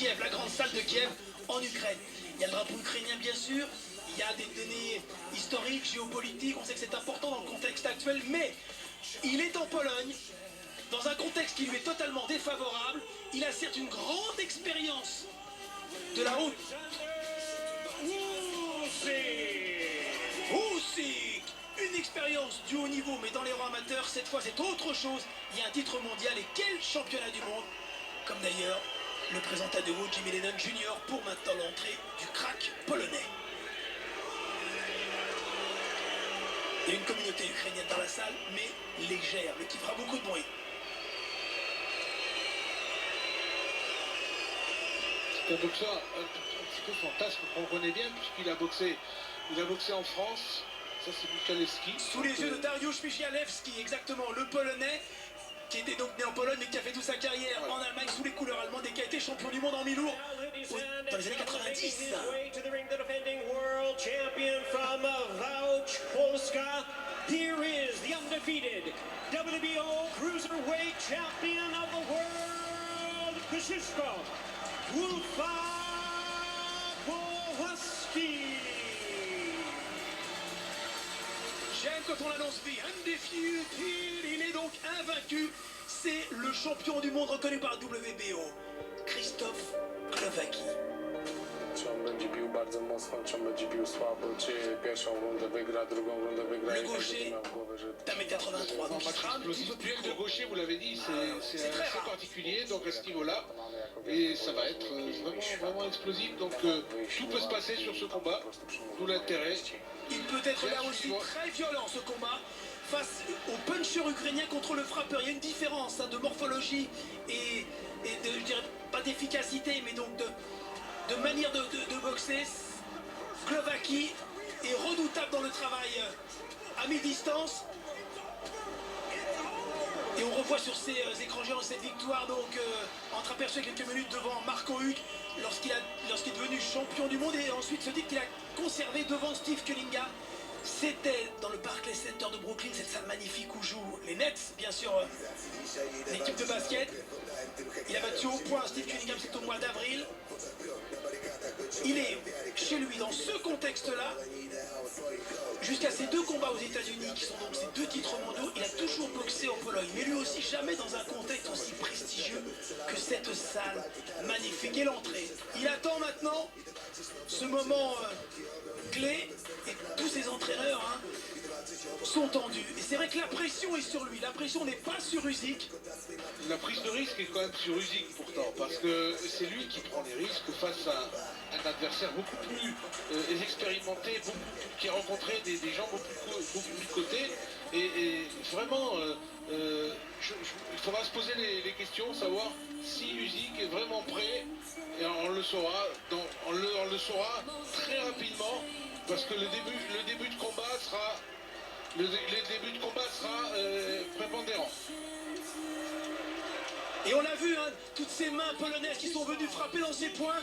Kiev, la grande salle de Kiev en Ukraine. Il y a le drapeau ukrainien bien sûr, il y a des données historiques, géopolitiques, on sait que c'est important dans le contexte actuel, mais il est en Pologne, dans un contexte qui lui est totalement défavorable. Il a certes une grande expérience de la haute. Usyk, une expérience du haut niveau, mais dans les rangs amateurs, cette fois c'est autre chose. Il y a un titre mondial et quel championnat du monde. Comme d'ailleurs le présentateur de Wu, Jimmy Lennon Jr. pour maintenant l'entrée du crack polonais. Il y a une communauté ukrainienne dans la salle, mais légère, mais qui fera beaucoup de bruit. C'est un boxeur un petit peu fantasme qu'on connaît bien puisqu'il a boxé en France. Ça c'est Michalewski. Sous les yeux de Dariusz Michalewski, exactement, le Polonais, qui était donc né en Pologne mais qui a fait toute sa carrière en Allemagne sous les couleurs allemandes et qui a été champion du monde en mi-lourd dans les années 90. Here is the undefeated WBO Cruiserweight Champion of the World, Krzysztof Kowalski. J'aime quand on l'annonce vie, undefeated, il est donc invaincu. C'est le champion du monde reconnu par WBO, Krzysztof Kowalski. Czy on będzie bił bardzo mocno, czy on będzie bił słabo, czy pierwszą rundę wygra, drugą rundę wygra i będzie miał w głowie, że... D'un mètre 83, donc il sera un petit peu plus Le gros. gaucher, vous l'avez dit, c'est assez particulier, donc à ce niveau-là, et ça va être vraiment explosif, donc tout peut se passer sur ce combat, d'où l'intérêt. Il peut être là aussi très violent ce combat face au puncher ukrainien contre le frappeur. Il y a une différence de morphologie et de, je dirais pas d'efficacité, mais donc de manière de boxer. Kowalski est redoutable dans le travail à mi-distance. Et on revoit sur ces écrans géants cette victoire donc entreaperçue quelques minutes devant Marco Huck lorsqu'il est devenu champion du monde, et ensuite ce titre qu'il a conservé devant Steve Cunningham. C'était dans le Barclays Center de Brooklyn, cette salle magnifique où jouent les Nets, bien sûr, l'équipe de basket. Il a battu au point Steve Cunningham, c'est au mois d'avril. Il est chez lui dans ce contexte-là. Jusqu'à ces deux combats aux États-Unis, qui sont donc ses deux titres mondiaux, il a toujours boxé en Pologne, mais lui aussi jamais dans un contexte aussi prestigieux que cette salle magnifique. Et l'entrée, il attend maintenant ce moment clé, et tous ses entraîneurs sont tendus. Et c'est vrai que la pression est sur lui, la pression n'est pas sur Usyk. La prise de risque est quand même sur Usyk pourtant, parce que c'est lui qui prend les risques face à un adversaire beaucoup plus expérimenté, qui a rencontré des gens beaucoup plus cotés, et vraiment il faudra se poser les questions, savoir si Usyk est vraiment prêt, et on le saura très rapidement, parce que le début de combat sera prépondérant. Et on l'a vu, toutes ces mains polonaises qui sont venues frapper dans ses poings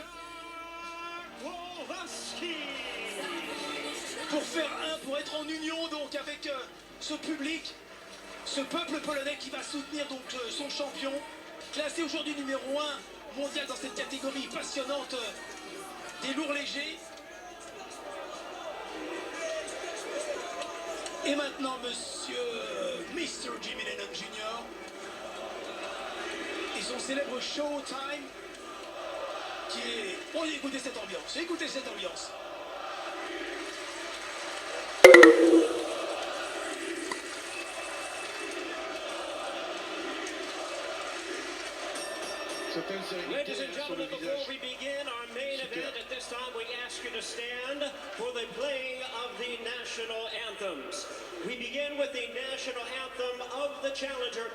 pour être en union donc avec ce public, ce peuple polonais qui va soutenir donc son champion, classé aujourd'hui numéro 1 mondial dans cette catégorie passionnante des lourds légers. Et maintenant Mr. Jimmy Lennon Jr. et son célèbre Showtime qui est... Oh, écoutez cette ambiance, écoutez cette ambiance. Ladies and gentlemen, before we begin our main event, at this time we ask you to stand for the playing of the national anthems. We begin with the national anthem of the challenger.